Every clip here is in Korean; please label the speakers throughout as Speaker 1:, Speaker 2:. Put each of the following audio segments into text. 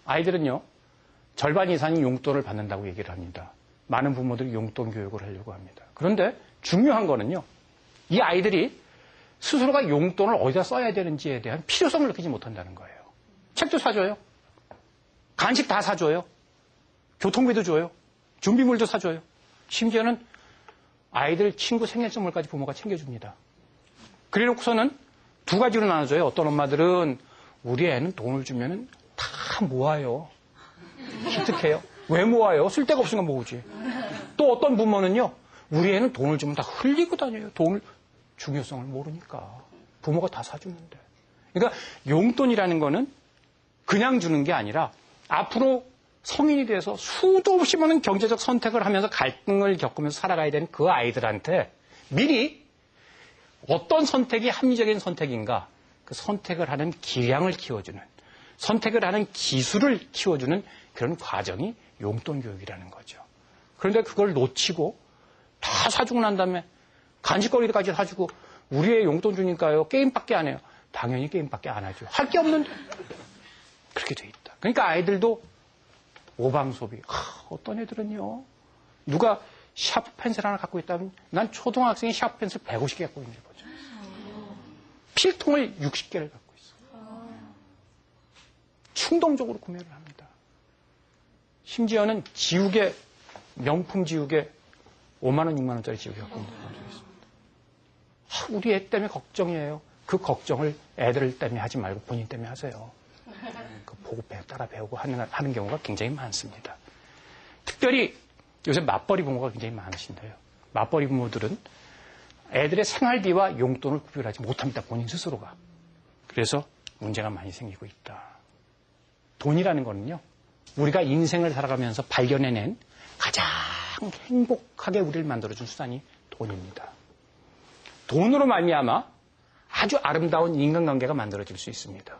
Speaker 1: 아이들은요, 절반 이상이 용돈을 받는다고 얘기를 합니다. 많은 부모들이 용돈 교육을 하려고 합니다. 그런데 중요한 거는요, 이 아이들이 스스로가 용돈을 어디다 써야 되는지에 대한 필요성을 느끼지 못한다는 거예요. 책도 사줘요. 간식 다 사줘요. 교통비도 줘요. 준비물도 사줘요. 심지어는 아이들 친구 생일 선물까지 부모가 챙겨줍니다. 그래 놓고서는 두 가지로 나눠줘요. 어떤 엄마들은 우리 애는 돈을 주면 다 모아요. 기특해요. 왜 모아요? 쓸 데가 없으니까 모으지. 또 어떤 부모는요, 우리 애는 돈을 주면 다 흘리고 다녀요. 돈을 중요성을 모르니까. 부모가 다 사주는데. 그러니까 용돈이라는 거는 그냥 주는 게 아니라 앞으로 성인이 돼서 수도 없이 많은 경제적 선택을 하면서 갈등을 겪으면서 살아가야 되는 그 아이들한테 미리 어떤 선택이 합리적인 선택인가, 그 선택을 하는 기량을 키워주는, 선택을 하는 기술을 키워주는 그런 과정이 용돈 교육이라는 거죠. 그런데 그걸 놓치고 다 사주고 난 다음에 간식거리까지 사주고 우리 애 용돈 주니까요, 게임밖에 안 해요. 당연히 게임밖에 안 하죠. 할 게 없는데. 그렇게 돼 있다. 그러니까 아이들도 오방소비. 어떤 애들은요, 누가 샤프 펜슬 하나 갖고 있다면 난 초등학생이 샤프 펜슬 150개 갖고 있는지 보죠. 필통을 60개를 갖고 있어요. 충동적으로 구매를 합니다. 심지어는 지우개, 명품 지우개 5만 원, 6만 원짜리 지우개 갖고 있는 사람도 있습니다. 우리 애 때문에 걱정이에요. 그 걱정을 애들 때문에 하지 말고 본인 때문에 하세요. 그 보고 따라 배우고 하는 경우가 굉장히 많습니다. 특별히 요새 맞벌이 부모가 굉장히 많으신데요. 맞벌이 부모들은 애들의 생활비와 용돈을 구별하지 못합니다. 본인 스스로가. 그래서 문제가 많이 생기고 있다. 돈이라는 거는요, 우리가 인생을 살아가면서 발견해낸 가장 행복하게 우리를 만들어준 수단이 돈입니다. 돈으로 말미암아 아주 아름다운 인간관계가 만들어질 수 있습니다.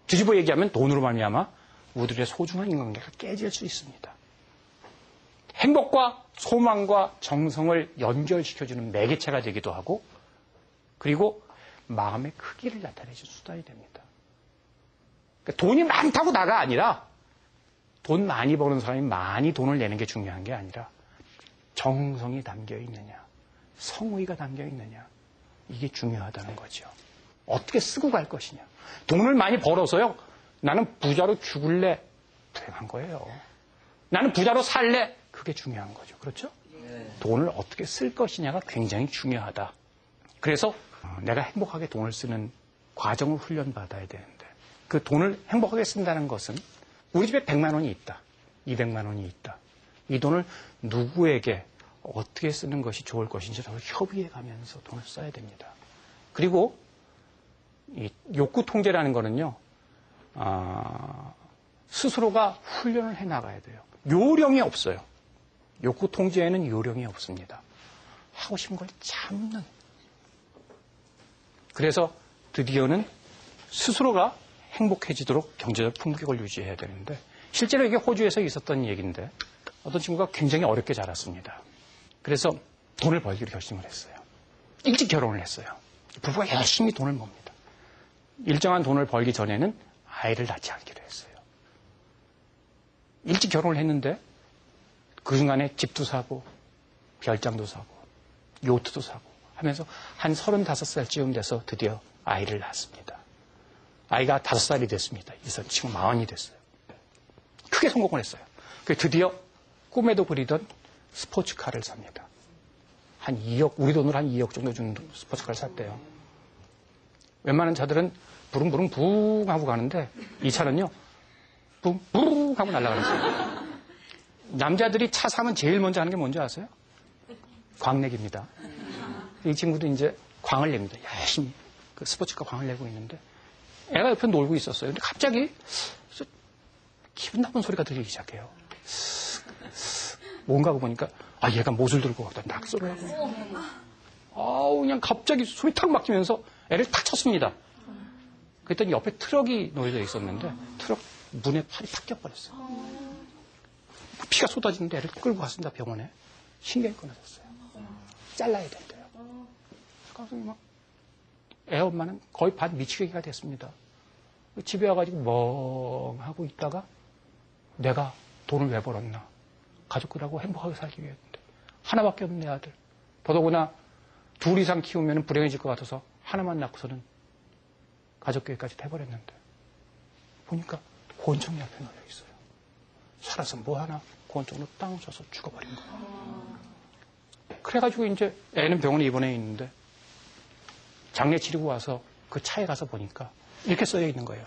Speaker 1: 뒤집어 얘기하면 돈으로 말미암아 우리들의 소중한 인간관계가 깨질 수 있습니다. 행복과 소망과 정성을 연결시켜주는 매개체가 되기도 하고, 그리고 마음의 크기를 나타내주는 수단이 됩니다. 그러니까 돈이 많다고 다가 아니라, 돈 많이 버는 사람이 많이 돈을 내는 게 중요한 게 아니라 정성이 담겨 있느냐, 성의가 담겨 있느냐, 이게 중요하다는 거죠. 어떻게 쓰고 갈 것이냐. 돈을 많이 벌어서요, 나는 부자로 죽을래, 불행한 거예요. 나는 부자로 살래, 그게 중요한 거죠. 그렇죠? 돈을 어떻게 쓸 것이냐가 굉장히 중요하다. 그래서 내가 행복하게 돈을 쓰는 과정을 훈련받아야 되는데, 그 돈을 행복하게 쓴다는 것은 우리 집에 100만 원이 있다, 200만 원이 있다. 이 돈을 누구에게 어떻게 쓰는 것이 좋을 것인지를 협의해 가면서 돈을 써야 됩니다. 그리고 이 욕구 통제라는 거는요, 스스로가 훈련을 해 나가야 돼요. 요령이 없어요. 욕구 통제에는 요령이 없습니다. 하고 싶은 걸 참는. 그래서 드디어는 스스로가 행복해지도록 경제적 품격을 유지해야 되는데, 실제로 이게 호주에서 있었던 얘기인데, 어떤 친구가 굉장히 어렵게 자랐습니다. 그래서 돈을 벌기로 결심을 했어요. 일찍 결혼을 했어요. 부부가 열심히 돈을 멉니다. 일정한 돈을 벌기 전에는 아이를 낳지 않기로 했어요. 일찍 결혼을 했는데 그 중간에 집도 사고 별장도 사고 요트도 사고 하면서 한 35살쯤 돼서 드디어 아이를 낳았습니다. 아이가 5살이 됐습니다. 이제 지금 40이 됐어요. 크게 성공을 했어요. 드디어 꿈에도 그리던 스포츠카를 삽니다. 한 2억, 우리 돈으로 한 2억 정도 주는 스포츠카를 샀대요. 웬만한 차들은 부릉부릉 붕 하고 가는데 이 차는요, 붕붕 하고 날아가는 거예요. 남자들이 차 사면 제일 먼저 하는 게 뭔지 아세요? 광내기입니다. 이 친구도 이제 광을 냅니다. 열심히 그 스포츠카 광을 내고 있는데 애가 옆에 놀고 있었어요. 근데 갑자기 기분 나쁜 소리가 들리기 시작해요. 뭔가 하고 보니까 얘가 못을 들고 왔다. 낙서를 하고 그냥 갑자기 숨이 탁 막히면서 애를 탁 쳤습니다. 그랬더니 옆에 트럭이 놓여져 있었는데 트럭 문에 팔이 탁 껴버렸어요. 피가 쏟아지는데 애를 끌고 갔습니다. 병원에. 신경이 끊어졌어요. 잘라야 된대요. 그래서 애 엄마는 거의 반 미치겠기가 됐습니다. 집에 와가지고 멍하고 있다가 내가 돈을 왜 벌었나. 가족들하고 행복하게 살기 위했는데. 하나밖에 없는 내 아들. 더더구나 둘 이상 키우면 불행해질 것 같아서 하나만 낳고서는 가족교회까지 돼버렸는데. 보니까 고원청리 앞에 놓여 있어요. 살아서 뭐하나 고원청으로 땅 쳐서 죽어버린 거예요. 그래가지고 이제 애는 병원에 입원해 있는데 장례 치르고 와서 그 차에 가서 보니까 이렇게 써져 있는 거예요.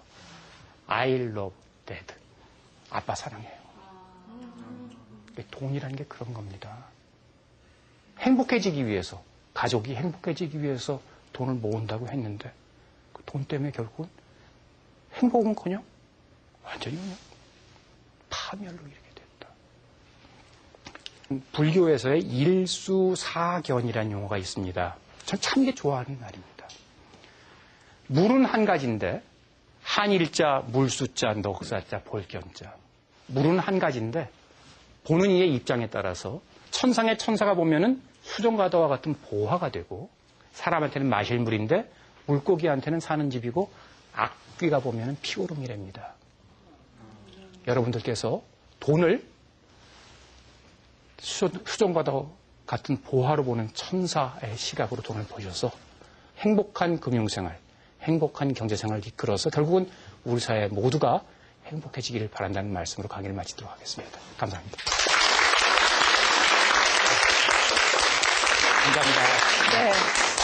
Speaker 1: I love dad. 아빠 사랑해요. 돈이라는 게 그런 겁니다. 행복해지기 위해서, 가족이 행복해지기 위해서 돈을 모은다고 했는데 그 돈 때문에 결국은 행복은커녕 완전히 그냥 파멸로 이렇게 됐다. 불교에서의 일수사견이라는 용어가 있습니다. 전 참 이게 좋아하는 말입니다. 물은 한 가지인데 한일자, 물수자, 넉사자, 볼견자. 물은 한 가지인데 보는 이의 입장에 따라서 천상의 천사가 보면은 수정과도와 같은 보화가 되고 사람한테는 마실 물인데 물고기한테는 사는 집이고 악귀가 보면은 피오름이랍니다. 여러분들께서 돈을 수정과도 같은 보화로 보는 천사의 시각으로 돈을 보셔서 행복한 금융생활, 행복한 경제생활을 이끌어서 결국은 우리 사회 모두가 행복해지기를 바란다는 말씀으로 강의를 마치도록 하겠습니다. 감사합니다. 감사합니다.
Speaker 2: 네.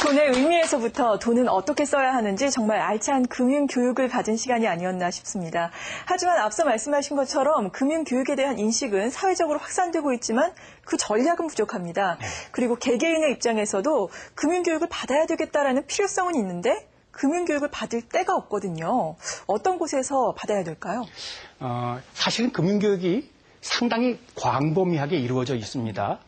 Speaker 2: 돈의 의미에서부터 돈은 어떻게 써야 하는지 정말 알찬 금융교육을 받은 시간이 아니었나 싶습니다. 하지만 앞서 말씀하신 것처럼 금융교육에 대한 인식은 사회적으로 확산되고 있지만 그 전략은 부족합니다. 그리고 개개인의 입장에서도 금융교육을 받아야 되겠다라는 필요성은 있는데 금융교육을 받을 때가 없거든요. 어떤 곳에서 받아야 될까요?
Speaker 1: 사실은 금융교육이 상당히 광범위하게 이루어져 있습니다.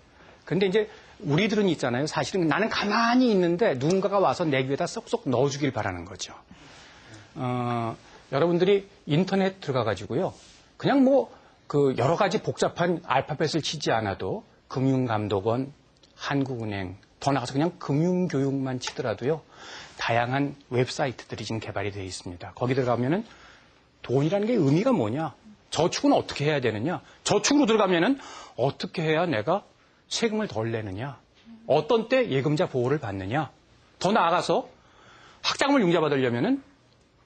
Speaker 1: 그런데 이제 우리들은 있잖아요. 사실은 나는 가만히 있는데 누군가가 와서 내 귀에다 쏙쏙 넣어주길 바라는 거죠. 여러분들이 인터넷 들어가가지고요. 그냥 그 여러 가지 복잡한 알파벳을 치지 않아도 금융감독원, 한국은행, 더 나가서 그냥 금융교육만 치더라도요. 다양한 웹사이트들이 지금 개발이 되어 있습니다. 거기 들어가면은 돈이라는 게 의미가 뭐냐? 저축은 어떻게 해야 되느냐? 저축으로 들어가면은 어떻게 해야 내가 세금을 덜 내느냐? 어떤 때 예금자 보호를 받느냐? 더 나아가서 학자금을 융자받으려면은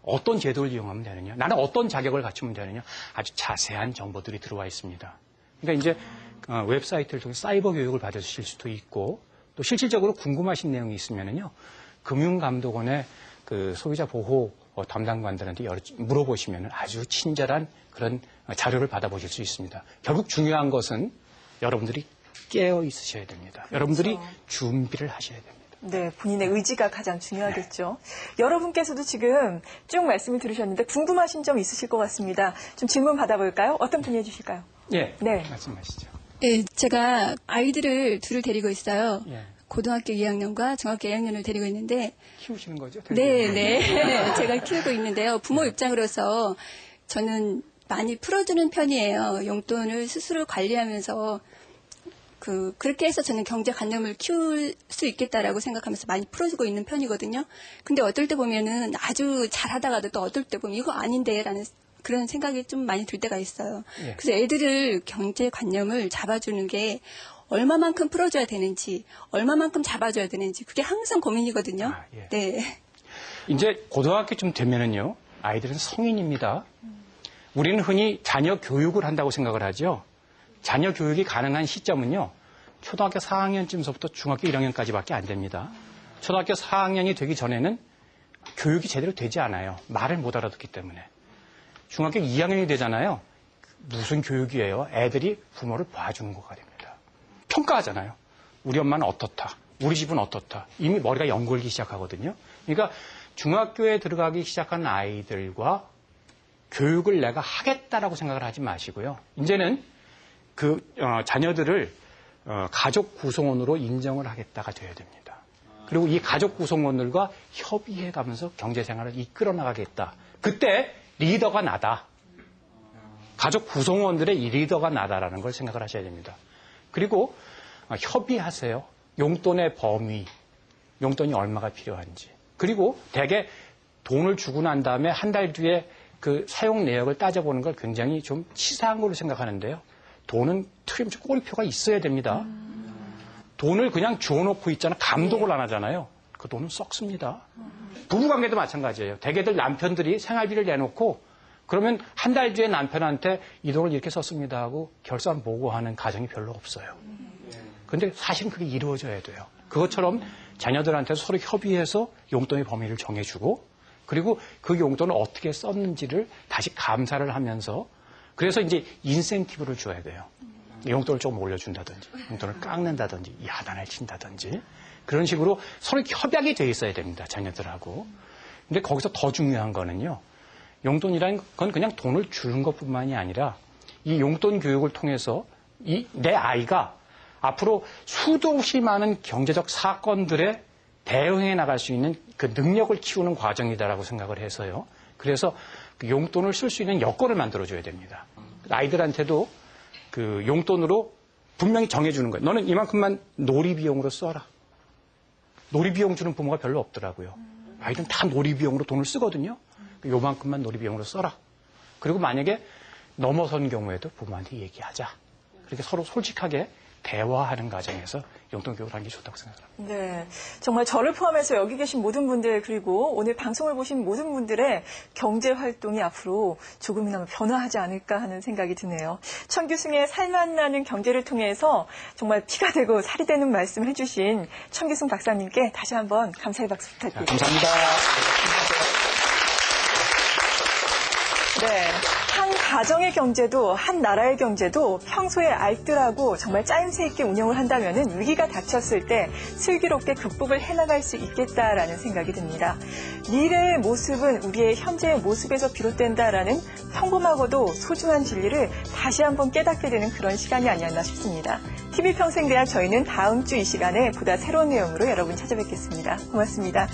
Speaker 1: 어떤 제도를 이용하면 되느냐? 나는 어떤 자격을 갖추면 되느냐? 아주 자세한 정보들이 들어와 있습니다. 그러니까 이제 웹사이트를 통해 사이버 교육을 받으실 수도 있고 또 실질적으로 궁금하신 내용이 있으면은요. 금융감독원의 그 소비자 보호 담당관들한테 물어보시면 아주 친절한 그런 자료를 받아보실 수 있습니다. 결국 중요한 것은 여러분들이 깨어 있으셔야 됩니다. 여러분들이 준비를 하셔야 됩니다.
Speaker 2: 네, 본인의 의지가 가장 중요하겠죠. 네. 여러분께서도 지금 쭉 말씀을 들으셨는데 궁금하신 점 있으실 것 같습니다. 좀 질문 받아볼까요? 어떤 분이 해주실까요?
Speaker 1: 네, 말씀하시죠.
Speaker 3: 네, 제가 아이들을 둘을 데리고 있어요.
Speaker 1: 예.
Speaker 3: 고등학교 2학년과 중학교 2학년을 데리고 있는데
Speaker 1: 키우시는 거죠?
Speaker 3: 네. 제가 키우고 있는데요. 부모 입장으로서 저는 많이 풀어주는 편이에요. 용돈을 스스로 관리하면서 그렇게 해서 저는 경제관념을 키울 수 있겠다라고 생각하면서 많이 풀어주고 있는 편이거든요. 근데 어떨 때 보면은 아주 잘하다가도 또 어떨 때 보면 이거 아닌데라는 그런 생각이 좀 많이 들 때가 있어요.
Speaker 1: 예.
Speaker 3: 그래서 애들을 경제관념을 잡아주는 게 얼마만큼 풀어줘야 되는지, 얼마만큼 잡아줘야 되는지 그게 항상 고민이거든요.
Speaker 1: 예.
Speaker 3: 네.
Speaker 1: 이제 고등학교쯤 되면은요, 아이들은 성인입니다. 우리는 흔히 자녀 교육을 한다고 생각을 하죠. 자녀 교육이 가능한 시점은요, 초등학교 4학년쯤서부터 중학교 1학년까지밖에 안 됩니다. 초등학교 4학년이 되기 전에는 교육이 제대로 되지 않아요. 말을 못 알아듣기 때문에. 중학교 2학년이 되잖아요. 무슨 교육이에요? 애들이 부모를 봐주는 거가 됩니다. 평가하잖아요. 우리 엄마는 어떻다. 우리 집은 어떻다. 이미 머리가 연골기 시작하거든요. 그러니까 중학교에 들어가기 시작한 아이들과 교육을 내가 하겠다라고 생각을 하지 마시고요. 이제는 자녀들을 가족 구성원으로 인정을 하겠다가 되어야 됩니다. 그리고 이 가족 구성원들과 협의해 가면서 경제생활을 이끌어 나가겠다. 그때 리더가 나다. 가족 구성원들의 리더가 나다라는 걸 생각을 하셔야 됩니다. 그리고 협의하세요. 용돈의 범위, 용돈이 얼마가 필요한지. 그리고 대개 돈을 주고 난 다음에 한 달 뒤에 그 사용 내역을 따져보는 걸 굉장히 좀 치사한 걸로 생각하는데요. 돈은 틀림없이 꼬리표가 있어야 됩니다. 돈을 그냥 주워놓고 있잖아. 감독을 안 하잖아요. 그 돈은 썩습니다. 부부관계도 마찬가지예요. 대개들 남편들이 생활비를 내놓고 그러면 한 달 뒤에 남편한테 이 돈을 이렇게 썼습니다 하고 결산 보고하는 가정이 별로 없어요. 그런데 사실은 그게 이루어져야 돼요. 그것처럼 자녀들한테 서로 협의해서 용돈의 범위를 정해주고 그리고 그 용돈을 어떻게 썼는지를 다시 감사를 하면서 그래서 이제 인센티브를 줘야 돼요. 용돈을 조금 올려준다든지 용돈을 깎는다든지 야단을 친다든지 그런 식으로 서로 협약이 돼 있어야 됩니다. 자녀들하고. 근데 거기서 더 중요한 거는요. 용돈이라는 건 그냥 돈을 주는 것뿐만이 아니라 이 용돈 교육을 통해서 내 아이가 앞으로 수도 없이 많은 경제적 사건들에 대응해 나갈 수 있는 그 능력을 키우는 과정이다라고 생각을 해서요. 그래서 그 용돈을 쓸 수 있는 여건을 만들어줘야 됩니다. 아이들한테도 그 용돈으로 분명히 정해주는 거예요. 너는 이만큼만 놀이비용으로 써라. 놀이비용 주는 부모가 별로 없더라고요. 아이들은 다 놀이비용으로 돈을 쓰거든요. 요만큼만 놀이비용으로 써라. 그리고 만약에 넘어선 경우에도 부모한테 얘기하자. 그렇게 서로 솔직하게 대화하는 과정에서 용돈 교육을 하는 게 좋다고 생각합니다.
Speaker 2: 네, 정말 저를 포함해서 여기 계신 모든 분들 그리고 오늘 방송을 보신 모든 분들의 경제 활동이 앞으로 조금이나마 변화하지 않을까 하는 생각이 드네요. 천규승의 살맛나는 경제를 통해서 정말 피가 되고 살이 되는 말씀을 해주신 천규승 박사님께 다시 한번 감사의 박수 부탁드립니다.
Speaker 1: 감사합니다.
Speaker 2: 네. 한 가정의 경제도 한 나라의 경제도 평소에 알뜰하고 정말 짜임새 있게 운영을 한다면 위기가 닥쳤을 때 슬기롭게 극복을 해나갈 수 있겠다라는 생각이 듭니다. 미래의 모습은 우리의 현재의 모습에서 비롯된다라는 평범하고도 소중한 진리를 다시 한번 깨닫게 되는 그런 시간이 아니었나 싶습니다. TV평생대학 저희는 다음 주 이 시간에 보다 새로운 내용으로 여러분 찾아뵙겠습니다. 고맙습니다.